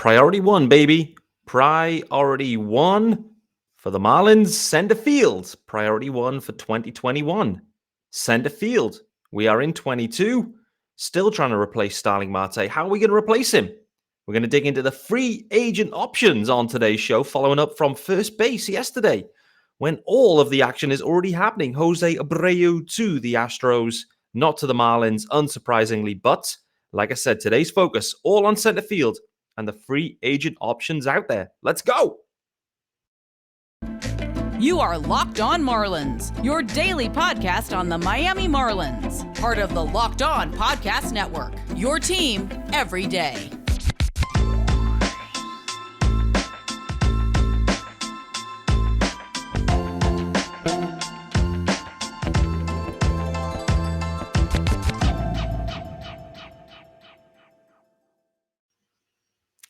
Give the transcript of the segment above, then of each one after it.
Priority one, baby. Priority one for the Marlins. Center field. Priority one for 2021. Center field. We are in 22. Still trying to replace Starling Marte. How are we going to replace him? We're going to dig into the free agent options on today's show, following up from first base yesterday, when all of the action is already happening. Jose Abreu to the Astros, not to the Marlins, unsurprisingly. But, like I said, today's focus all on center field and the free agent options out there. Let's go. You are Locked On Marlins, your daily podcast on the Miami Marlins. Part of the Locked On Podcast Network, your team every day.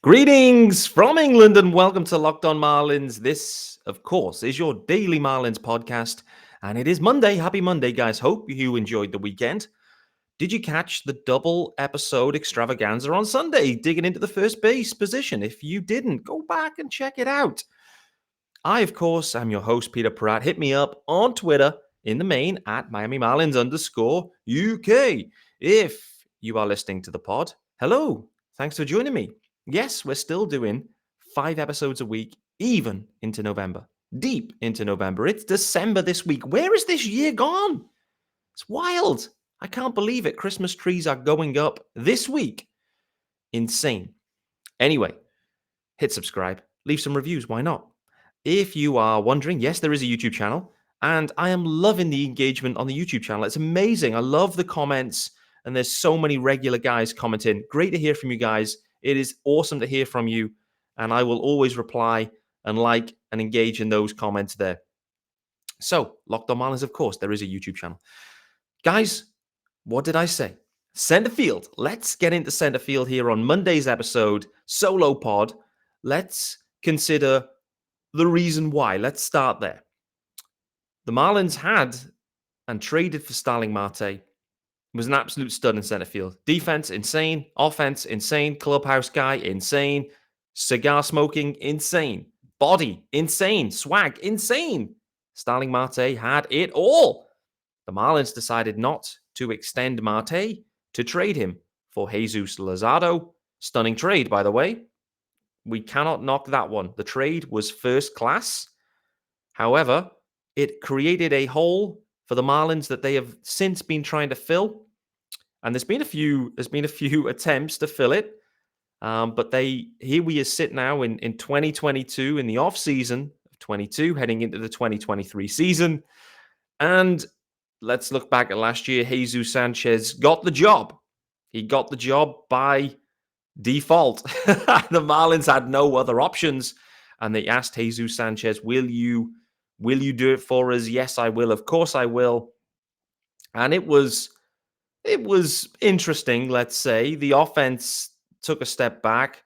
Greetings from England and welcome to Locked On Marlins. This, of course, is your daily Marlins podcast, and it is Monday. Happy Monday, guys. Hope you enjoyed the weekend. Did you catch the double episode extravaganza on Sunday, digging into the first base position? If you didn't, go back and check it out. I, of course, am your host, Peter Pratt. Hit me up on Twitter in the main at Miami Marlins _UK. If you are listening to the pod, hello. Thanks for joining me. Yes, we're still doing 5 episodes a week, even into November. Deep into November. It's December this week. Where is this year gone? It's wild. I can't believe it. Christmas trees are going up this week. Insane. Anyway, hit subscribe. Leave some reviews. Why not? If you are wondering, yes, there is a YouTube channel, and I am loving the engagement on the YouTube channel. It's amazing. I love the comments, and there's so many regular guys commenting. Great to hear from you guys. It is awesome to hear from you, and I will always reply and like and engage in those comments there. So, Locked On Marlins, of course, there is a YouTube channel. Guys, what did I say? Center field. Let's get into center field here on Monday's episode, solo pod. Let's consider the reason why. Let's start there. The Marlins had and traded for Starling Marte. Was an absolute stud in center field. Defense, insane. Offense, insane. Clubhouse guy, insane. Cigar smoking, insane. Body, insane. Swag, insane. Starling Marte had it all. The Marlins decided not to extend Marte, to trade him for Jesus Luzardo. Stunning trade, by the way. We cannot knock that one. The trade was first class. However, it created a hole for the Marlins that they have since been trying to fill, and there's been a few attempts to fill it, but here we sit now in 2022 in the off season of 22, heading into the 2023 season, and let's look back at last year. Jesus Sanchez got the job. He got the job by default. The Marlins had no other options, and they asked Jesus Sanchez, "Will you do it for us?" Yes, I will. Of course, I will. And it was interesting. Let's say the offense took a step back.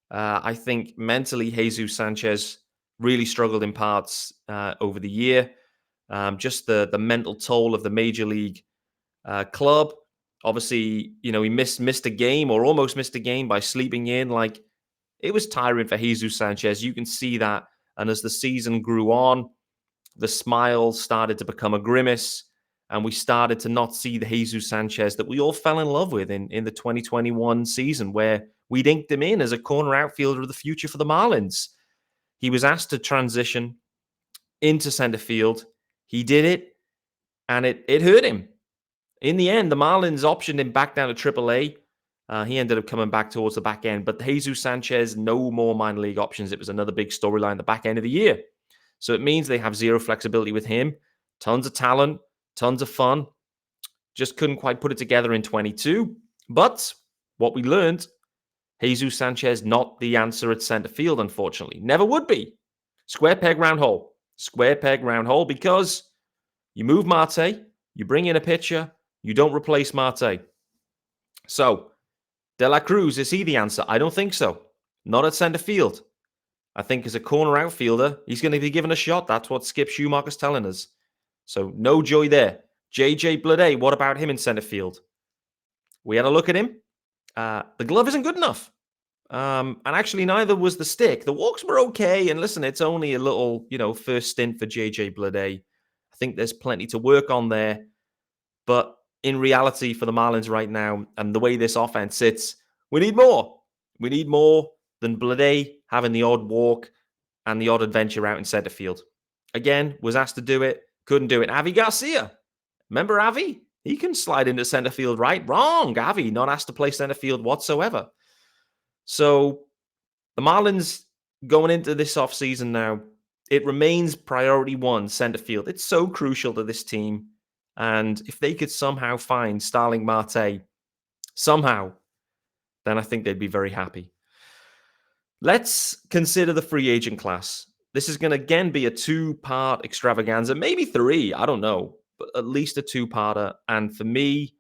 I think mentally, Jesus Sanchez really struggled in parts over the year. Just the mental toll of the major league club. Obviously, he missed a game or almost missed a game by sleeping in. Like, it was tiring for Jesus Sanchez. You can see that. And as the season grew on, the smile started to become a grimace, and we started to not see the Jesus Sanchez that we all fell in love with in the 2021 season, where we inked him in as a corner outfielder of the future for the Marlins. He was asked to transition into center field. He did it, and it hurt him. In the end, the Marlins optioned him back down to AAA. He ended up coming back towards the back end, but Jesus Sanchez, no more minor league options. It was another big storyline at the back end of the year. So it means they have zero flexibility with him. Tons of talent, tons of fun. Just couldn't quite put it together in 22. But what we learned, Jesus Sanchez not the answer at center field, unfortunately. Never would be. Square peg, round hole. Square peg, round hole, because you move Marte, you bring in a pitcher, you don't replace Marte. So, De La Cruz, is he the answer? I don't think so. Not at center field. I think as a corner outfielder, he's going to be given a shot. That's what Skip Schumacher's telling us. So no joy there. JJ Bleday, what about him in center field? We had a look at him. The glove isn't good enough. And actually, neither was the stick. The walks were okay. And listen, it's only a little, first stint for JJ Bleday. I think there's plenty to work on there. But in reality, for the Marlins right now, and the way this offense sits, we need more. We need more than Bleday having the odd walk and the odd adventure out in center field. Again, was asked to do it, couldn't do it. Avi Garcia. Remember Avi? He can slide into center field, right? Wrong. Avi, not asked to play center field whatsoever. So the Marlins going into this offseason now, it remains priority one, center field. It's so crucial to this team. And if they could somehow find Starling Marte, somehow, then I think they'd be very happy. Let's consider the free agent class. This is going to again be a two-part extravaganza, maybe three, I don't know, but at least a two-parter. And for me,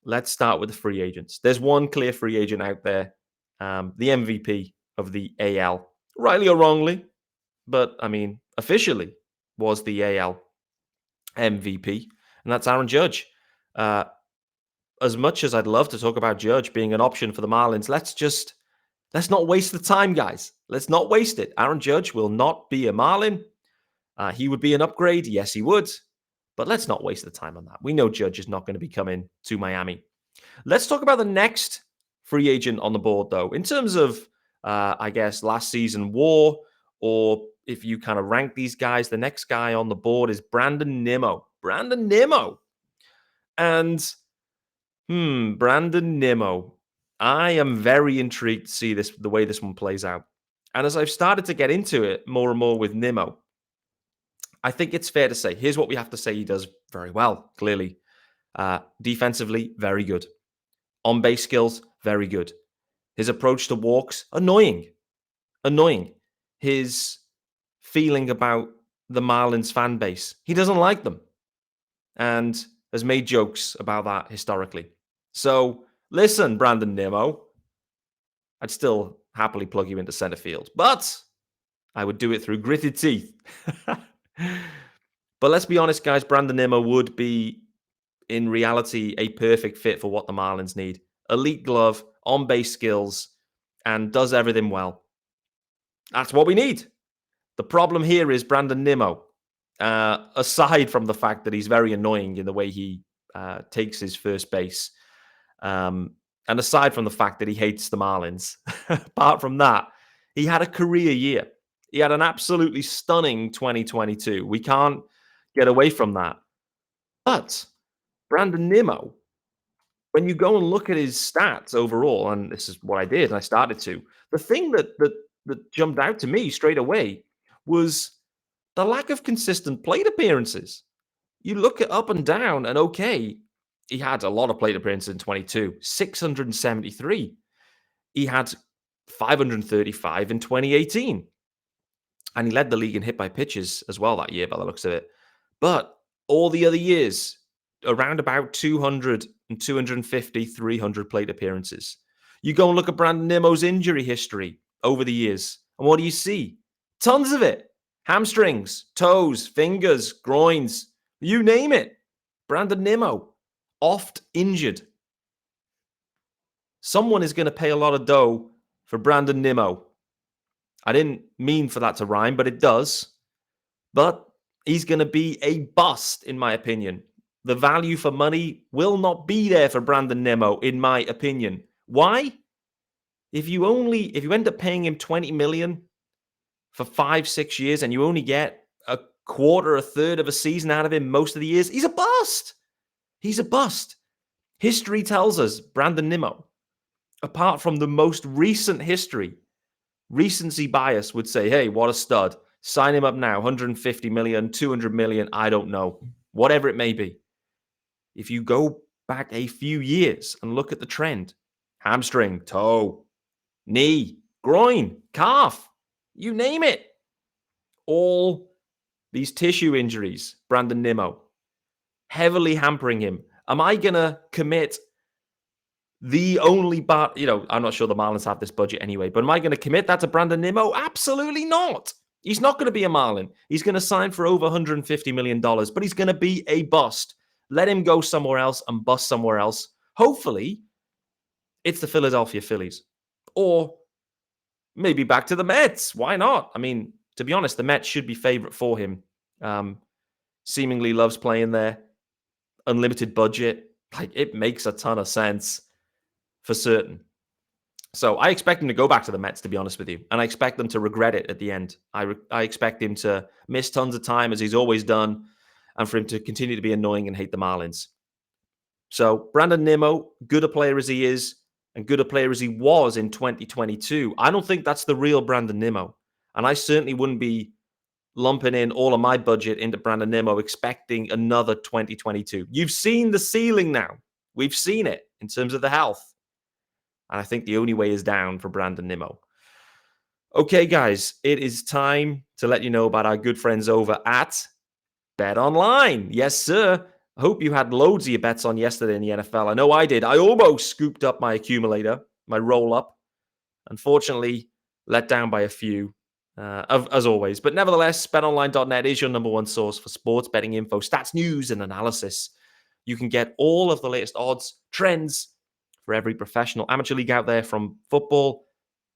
let's start with the free agents. There's one clear free agent out there, the MVP of the AL, rightly or wrongly, but I mean, officially was the AL MVP, and that's Aaron Judge. As much as I'd love to talk about Judge being an option for the Marlins, let's not waste the time, guys. Let's not waste it. Aaron Judge will not be a Marlin. He would be an upgrade. Yes, he would. But let's not waste the time on that. We know Judge is not going to be coming to Miami. Let's talk about the next free agent on the board, though. In terms of, I guess, last season WAR, or if you kind of rank these guys, the next guy on the board is Brandon Nimmo. Brandon Nimmo. And, Brandon Nimmo. I am very intrigued to see the way this one plays out. And as I've started to get into it more and more with Nimmo, I think it's fair to say, here's what we have to say he does very well, clearly. Defensively, very good. On-base skills, very good. His approach to walks, annoying. His feeling about the Marlins fan base, he doesn't like them. And has made jokes about that historically. So, listen, Brandon Nimmo, I'd still happily plug you into center field, but I would do it through gritted teeth. But let's be honest, guys, Brandon Nimmo would be, in reality, a perfect fit for what the Marlins need. Elite glove, on-base skills, and does everything well. That's what we need. The problem here is Brandon Nimmo. Aside from the fact that he's very annoying in the way he takes his first base, and aside from the fact that he hates the Marlins, apart from that, he had a career year. He had an absolutely stunning 2022. We can't get away from that. But Brandon Nimmo, when you go and look at his stats overall, and this is what I did, and I started to, the thing that jumped out to me straight away was the lack of consistent plate appearances. You look at up and down, and okay, he had a lot of plate appearances in 22, 673. He had 535 in 2018. And he led the league in hit by pitches as well that year, by the looks of it. But all the other years, around about 200 and 250, 300 plate appearances. You go and look at Brandon Nimmo's injury history over the years. And what do you see? Tons of it. Hamstrings, toes, fingers, groins, you name it. Brandon Nimmo, oft injured. Someone is going to pay a lot of dough for Brandon Nimmo. I didn't mean for that to rhyme, but it does. But he's going to be a bust, in my opinion. The value for money will not be there for Brandon Nimmo, in my opinion. Why? If you end up paying him $20 million for 5-6 years and you only get a quarter, a third of a season out of him most of the years, he's a bust. He's a bust. History tells us Brandon Nimmo, apart from the most recent history, recency bias would say, hey, what a stud. Sign him up now, 150 million, 200 million, I don't know, whatever it may be. If you go back a few years and look at the trend, hamstring, toe, knee, groin, calf, you name it. All these tissue injuries, Brandon Nimmo, heavily hampering him. Am I going to commit the only I'm not sure the Marlins have this budget anyway, but am I going to commit that to Brandon Nimmo? Absolutely not. He's not going to be a Marlin. He's going to sign for over $150 million, but he's going to be a bust. Let him go somewhere else and bust somewhere else. Hopefully, it's the Philadelphia Phillies or maybe back to the Mets. Why not? I mean, to be honest, the Mets should be favorite for him. Seemingly loves playing there. Unlimited budget. Like, it makes a ton of sense for certain. So I expect him to go back to the Mets, to be honest with you. And I expect them to regret it at the end. I expect him to miss tons of time, as he's always done, and for him to continue to be annoying and hate the Marlins. So Brandon Nimmo, good a player as he is, and good a player as he was in 2022, I don't think that's the real Brandon Nimmo. And I certainly wouldn't be lumping in all of my budget into Brandon Nimmo expecting another 2022. You've seen the ceiling now. We've seen it in terms of the health. And I think the only way is down for Brandon Nimmo. Okay, guys, it is time to let you know about our good friends over at Bet Online. Yes, sir. I hope you had loads of your bets on yesterday in the NFL. I know I did. I almost scooped up my accumulator, my roll-up. Unfortunately, let down by a few, as always. But nevertheless, betonline.net is your number one source for sports betting info, stats, news, and analysis. You can get all of the latest odds, trends for every professional amateur league out there, from football,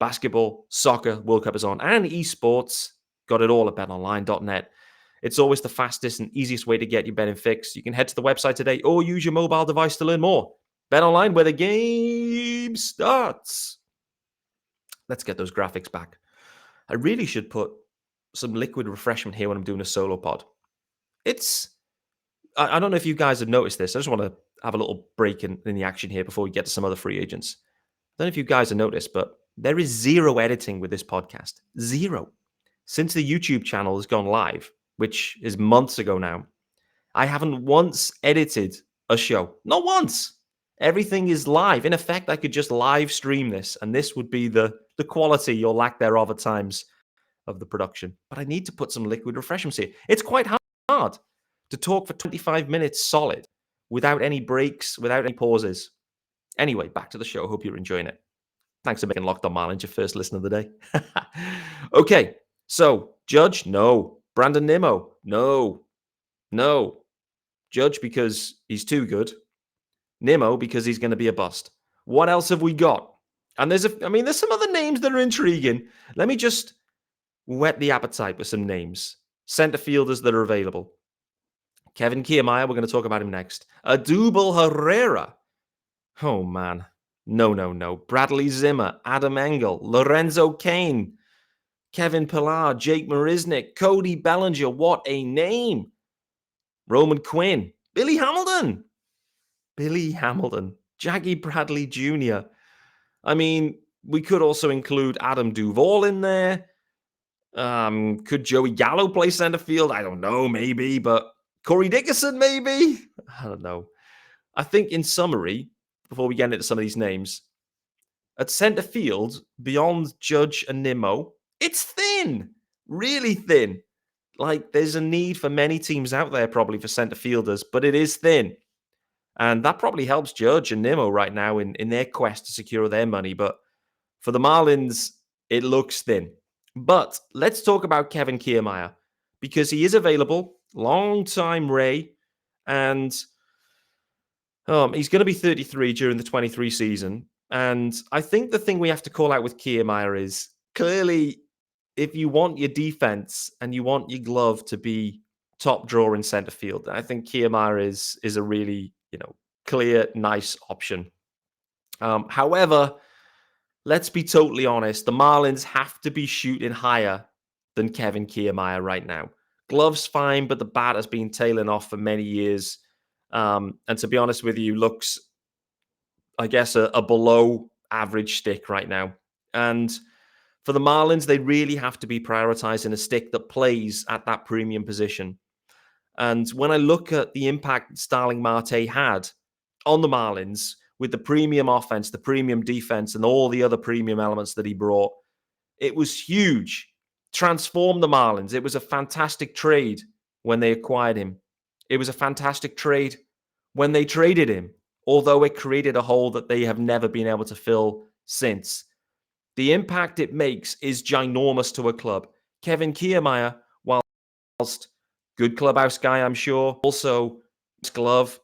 basketball, soccer, World Cup is on, and esports. Got it all at betonline.net. It's always the fastest and easiest way to get your betting fix. You can head to the website today or use your mobile device to learn more. BetOnline, where the game starts. Let's get those graphics back. I really should put some liquid refreshment here when I'm doing a solo pod. I don't know if you guys have noticed this. I just want to have a little break in the action here before we get to some other free agents. I don't know if you guys have noticed, but there is zero editing with this podcast. Zero. Since the YouTube channel has gone live, which is months ago now, I haven't once edited a show. Not once. Everything is live. In effect, I could just live stream this, and this would be the quality or lack thereof at times of the production. But I need to put some liquid refreshments here. It's quite hard to talk for 25 minutes solid without any breaks, without any pauses. Anyway, back to the show. Hope you're enjoying it. Thanks for making Locked On Marlins your first listen of the day. Okay, so Judge, no. Brandon Nimmo, no. No. Judge because he's too good. Nimmo because he's going to be a bust. What else have we got? And there's some other names that are intriguing. Let me just whet the appetite with some names. Center fielders that are available. Kevin Kiermaier, we're going to talk about him next. Duvall Herrera. Oh, man. No. Bradley Zimmer, Adam Engel, Lorenzo Cain, Kevin Pillar, Jake Marisnick, Cody Bellinger. What a name. Roman Quinn, Billy Hamilton, Jackie Bradley Jr. I mean, we could also include Adam Duvall in there. Could Joey Gallo play center field? I don't know, maybe, but Corey Dickerson, maybe? I don't know. I think in summary, before we get into some of these names, at center field, beyond Judge and Nimmo, it's thin, really thin. Like, there's a need for many teams out there probably for center fielders, but it is thin. And that probably helps Judge and Nimmo right now in their quest to secure their money. But for the Marlins, it looks thin. But let's talk about Kevin Kiermaier, because he is available, long-time Ray, and he's going to be 33 during the 23 season. And I think the thing we have to call out with Kiermaier is, clearly, if you want your defense and you want your glove to be top drawer in center field, I think Kiermaier is a really, clear, nice option. However, let's be totally honest, the Marlins have to be shooting higher than Kevin Kiermaier right now. Glove's fine, but the bat has been tailing off for many years. And to be honest with you, looks, I guess, a below average stick right now. And for the Marlins, they really have to be prioritizing a stick that plays at that premium position. And when I look at the impact Starling Marte had on the Marlins with the premium offense, the premium defense, and all the other premium elements that he brought, it was huge. Transformed the Marlins. It was a fantastic trade when they acquired him. It was a fantastic trade when they traded him, although it created a hole that they have never been able to fill since. The impact it makes is ginormous to a club. Kevin Kiermaier, whilst good clubhouse guy, I'm sure, also glove,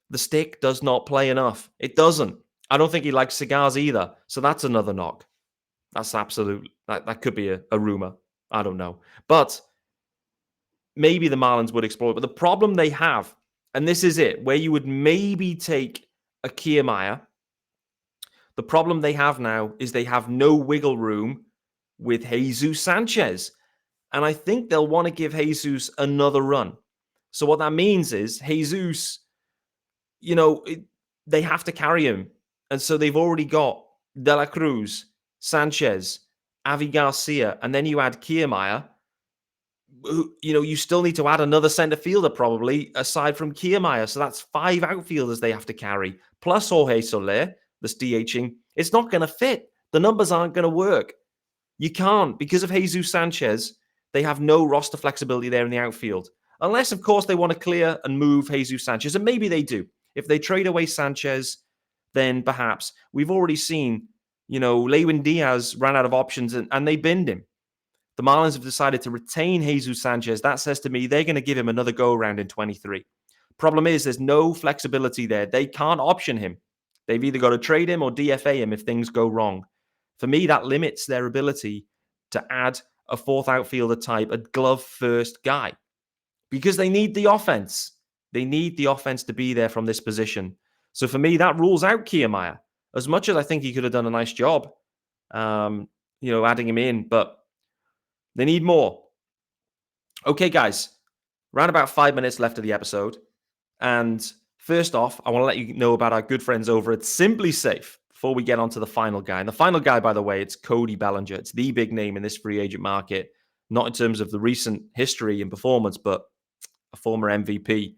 the stick does not play enough. It doesn't. I don't think he likes cigars either, so that's another knock. That's absolute. That could be a rumor. I don't know. But maybe the Marlins would explore it. But the problem they have, and this is it, where you would maybe take a Kiermaier, the problem they have now is they have no wiggle room with Jesus Sanchez. And I think they'll want to give Jesus another run. So what that means is Jesus, they have to carry him. And so they've already got De La Cruz, Sanchez, Avi Garcia, and then you add Kiermaier. You still need to add another center fielder probably aside from Kiermaier. So that's 5 outfielders they have to carry, plus Jorge Soler, that's DHing. It's not going to fit. The numbers aren't going to work. You can't. Because of Jesus Sanchez, they have no roster flexibility there in the outfield. Unless, of course, they want to clear and move Jesus Sanchez. And maybe they do. If they trade away Sanchez, then perhaps. We've already seen, Lewin Diaz ran out of options and they binned him. The Marlins have decided to retain Jesus Sanchez. That says to me they're going to give him another go-around in 23. Problem is there's no flexibility there. They can't option him. They've either got to trade him or DFA him if things go wrong. For me, that limits their ability to add a fourth outfielder type, a glove-first guy, because they need the offense. They need the offense to be there from this position. So for me, that rules out Kiermaier. As much as I think he could have done a nice job, adding him in, but they need more. Okay, guys, around about 5 minutes left of the episode. And first off, I want to let you know about our good friends over at Simply Safe before we get on to the final guy. And the final guy, by the way, it's Cody Bellinger. It's the big name in this free agent market, not in terms of the recent history and performance, but a former MVP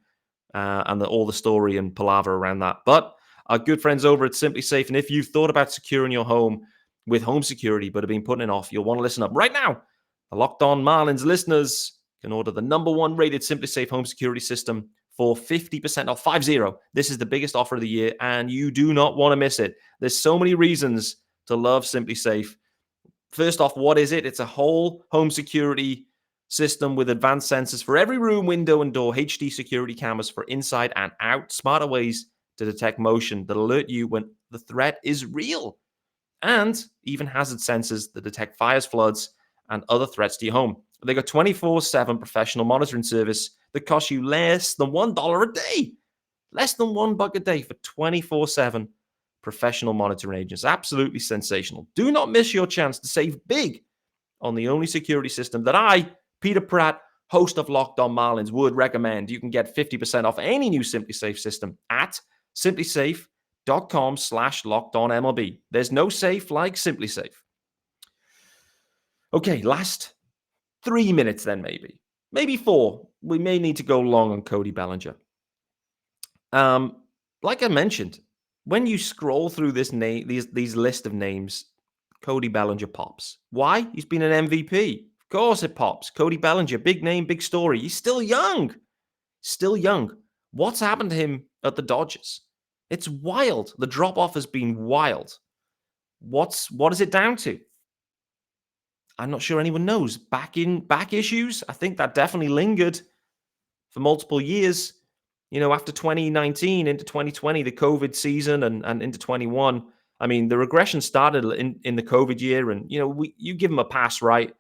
and all the story and palaver around that. But our good friends over at Simply Safe, and if you've thought about securing your home with home security but have been putting it off, you'll want to listen up right now. The Locked On Marlins listeners can order the #1 rated Simply Safe home security system for 50% off, 50. This is the biggest offer of the year, and you do not want to miss it. There's so many reasons to love Simply Safe. First off, what is it? It's a whole home security system with advanced sensors for every room, window, and door, HD security cameras for inside and out, smarter ways to detect motion that alert you when the threat is real, and even hazard sensors that detect fires, floods, and other threats to your home. They got 24/7 professional monitoring service that costs you less than $1 a day. Less than $1 a day for 24/7 professional monitoring agents. Absolutely sensational. Do not miss your chance to save big on the only security system that I, Peter Pratt, host of Locked On Marlins, would recommend. You can get 50% off any new Simply Safe system at simplysafe.com/LockedOnMLB. There's no safe like Simply Safe. Okay, last 3 minutes then maybe 4. We may need to go long on Cody Bellinger. Like I mentioned, when you scroll through these list of names, Cody Bellinger pops. Why? He's been an MVP. Of course it pops. Cody Bellinger, big name, big story. He's still young. What's happened to him at the Dodgers? It's wild. The drop-off has been wild. What is it down to? I'm not sure anyone knows. Back issues? I think that definitely lingered for multiple years. After 2019 into 2020, the COVID season and into 21. I mean, the regression started in the COVID year, and you give him a pass, right?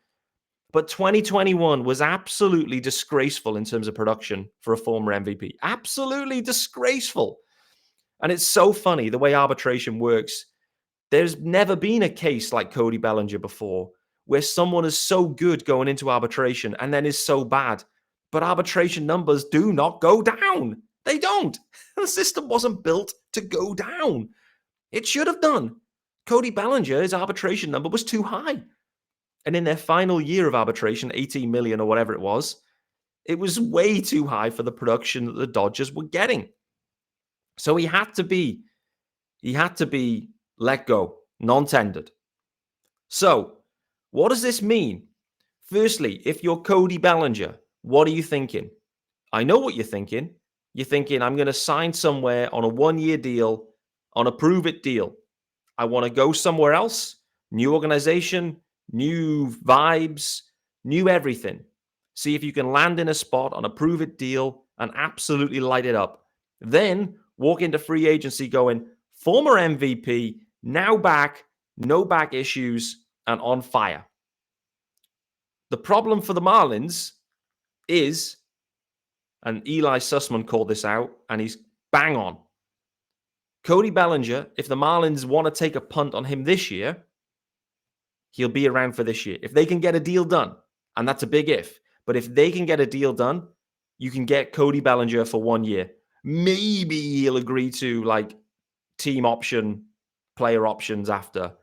But 2021 was absolutely disgraceful in terms of production for a former MVP. Absolutely disgraceful. And it's so funny the way arbitration works. There's never been a case like Cody Bellinger before where someone is so good going into arbitration and then is so bad. But arbitration numbers do not go down. They don't. The system wasn't built to go down. It should have done. Cody Bellinger's arbitration number was too high. And in their final year of arbitration, 18 million or whatever it was way too high for the production that the Dodgers were getting. So he had to be let go, non-tendered. So what does this mean? Firstly, if you're Cody Bellinger, what are you thinking? I know what you're thinking. You're thinking, I'm going to sign somewhere on a 1-year deal, on a prove-it deal. I want to go somewhere else, new organization, new vibes, new everything. See if you can land in a spot on a prove-it deal and absolutely light it up. Then walk into free agency going, former MVP, now back, no back issues, and on fire. The problem for the Marlins is, and Eli Sussman called this out, and he's bang on. Cody Bellinger, if the Marlins want to take a punt on him this year, he'll be around for this year. If they can get a deal done, and that's a big if, but if they can get a deal done, you can get Cody Bellinger for 1 year. Maybe he'll agree to like team option, player options after.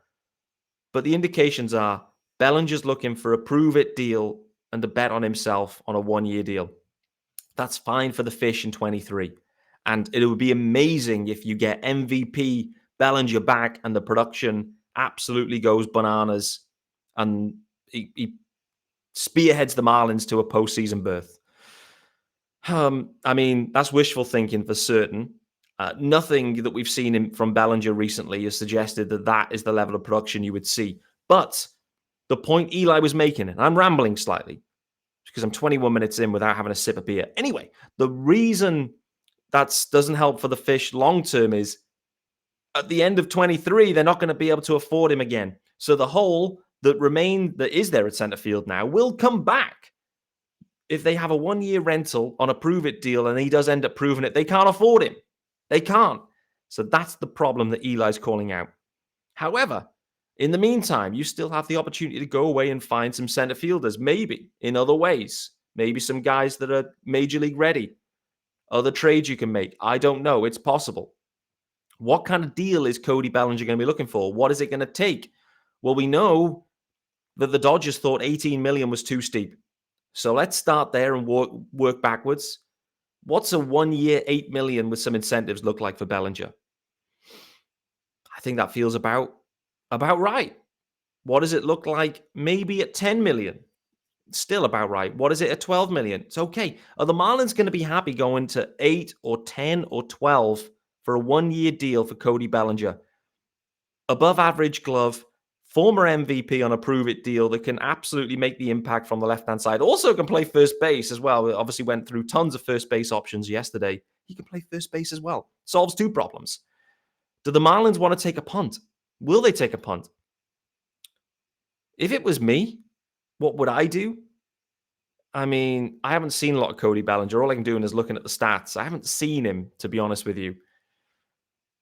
But the indications are Bellinger's looking for a prove-it deal and a bet on himself on a 1-year deal. That's fine for the Fish in 23. And it would be amazing if you get MVP Bellinger back and the production absolutely goes bananas and he spearheads the Marlins to a postseason berth. I mean, that's wishful thinking for certain. Nothing that we've seen from Bellinger recently has suggested that that is the level of production you would see. But the point Eli was making, and I'm rambling slightly because I'm 21 minutes in without having a sip of beer. Anyway, the reason that doesn't help for the Fish long term is at the end of 23, they're not going to be able to afford him again. So the hole that is there at center field now will come back. If they have a 1-year rental on a prove-it deal and he does end up proving it, they can't afford him. They can't. So that's the problem that Eli's calling out. However, in the meantime, you still have the opportunity to go away and find some center fielders, maybe in other ways. Maybe some guys that are major league ready. Other trades you can make. I don't know. It's possible. What kind of deal is Cody Bellinger going to be looking for? What is it going to take? Well, we know that the Dodgers thought $18 million was too steep. So let's start there and work backwards. What's a 1-year, $8 million with some incentives look like for Bellinger? I think that feels about right. What does it look like maybe at $10 million? Still about right. What is it at $12 million? It's okay. Are the Marlins going to be happy going to 8 or 10 or 12 for a 1-year deal for Cody Bellinger? Above average glove, former MVP on a prove-it deal that can absolutely make the impact from the left-hand side. Also can play first base as well. We obviously went through tons of first base options yesterday. He can play first base as well. Solves 2 problems. Do the Marlins want to take a punt? Will they take a punt? If it was me, what would I do? I mean, I haven't seen a lot of Cody Bellinger. All I can do is looking at the stats. I haven't seen him, to be honest with you.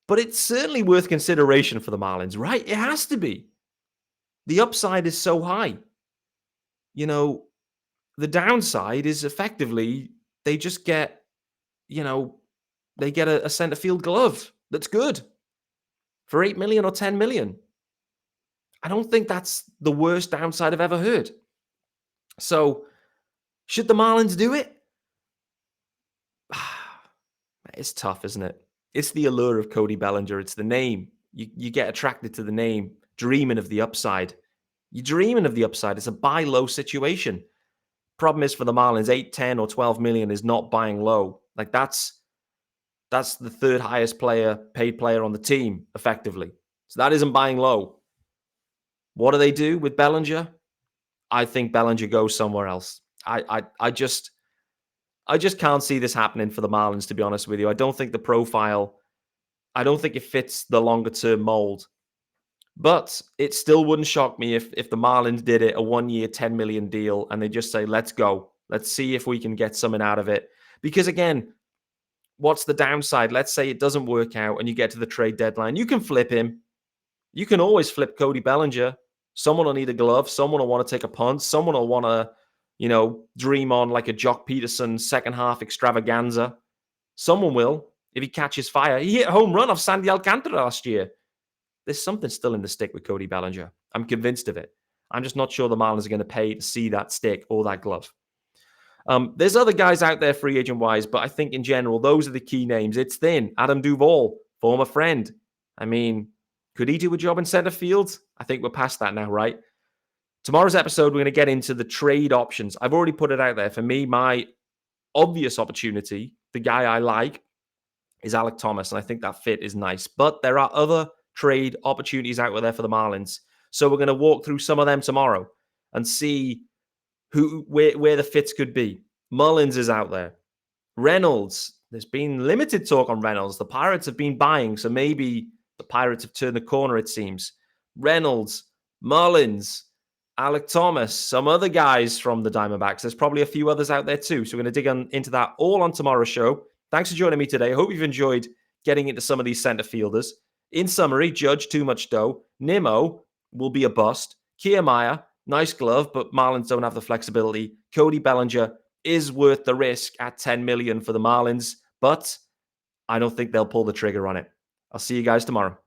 But it's certainly worth consideration for the Marlins, right? It has to be. The upside is so high. You know, the downside is effectively they just get, they get a center field glove that's good for $8 million or $10 million. I don't think that's the worst downside I've ever heard. So, should the Marlins do it? It's tough, isn't it? It's the allure of Cody Bellinger. It's the name. You get attracted to the name, dreaming of the upside. You're dreaming of the upside. It's a buy low situation. Problem is for the Marlins, 8, 10, or 12 million is not buying low. Like that's the third highest paid player on the team, effectively. So that isn't buying low. What do they do with Bellinger? I think Bellinger goes somewhere else. I just can't see this happening for the Marlins, to be honest with you. I don't think the profile, I don't think it fits the longer term mold. But it still wouldn't shock me if the Marlins did it, a 1-year, $10 million deal, and they just say, let's go. Let's see if we can get something out of it. Because again, what's the downside? Let's say it doesn't work out and you get to the trade deadline. You can flip him. You can always flip Cody Bellinger. Someone will need a glove. Someone will want to take a punt. Someone will want to, dream on like a Jock Peterson second half extravaganza. Someone will, if he catches fire. He hit a home run off Sandy Alcantara last year. There's something still in the stick with Cody Bellinger. I'm convinced of it. I'm just not sure the Marlins are going to pay to see that stick or that glove. There's other guys out there free agent-wise, but I think in general, those are the key names. It's thin. Adam Duvall, former friend. I mean, could he do a job in center field? I think we're past that now, right? Tomorrow's episode, we're going to get into the trade options. I've already put it out there. For me, my obvious opportunity, the guy I like, is Alec Thomas, and I think that fit is nice. But there are other trade opportunities out there for the Marlins. So we're going to walk through some of them tomorrow and see where the fits could be. Mullins is out there. Reynolds, there's been limited talk on Reynolds. The Pirates have been buying, so maybe the Pirates have turned the corner, it seems. Reynolds, Mullins, Alec Thomas, some other guys from the Diamondbacks. There's probably a few others out there too. So we're going to dig into that all on tomorrow's show. Thanks for joining me today. I hope you've enjoyed getting into some of these center fielders. In summary, Judge, too much dough. Nimmo will be a bust. Kiermaier, nice glove, but Marlins don't have the flexibility. Cody Bellinger is worth the risk at $10 million for the Marlins, but I don't think they'll pull the trigger on it. I'll see you guys tomorrow.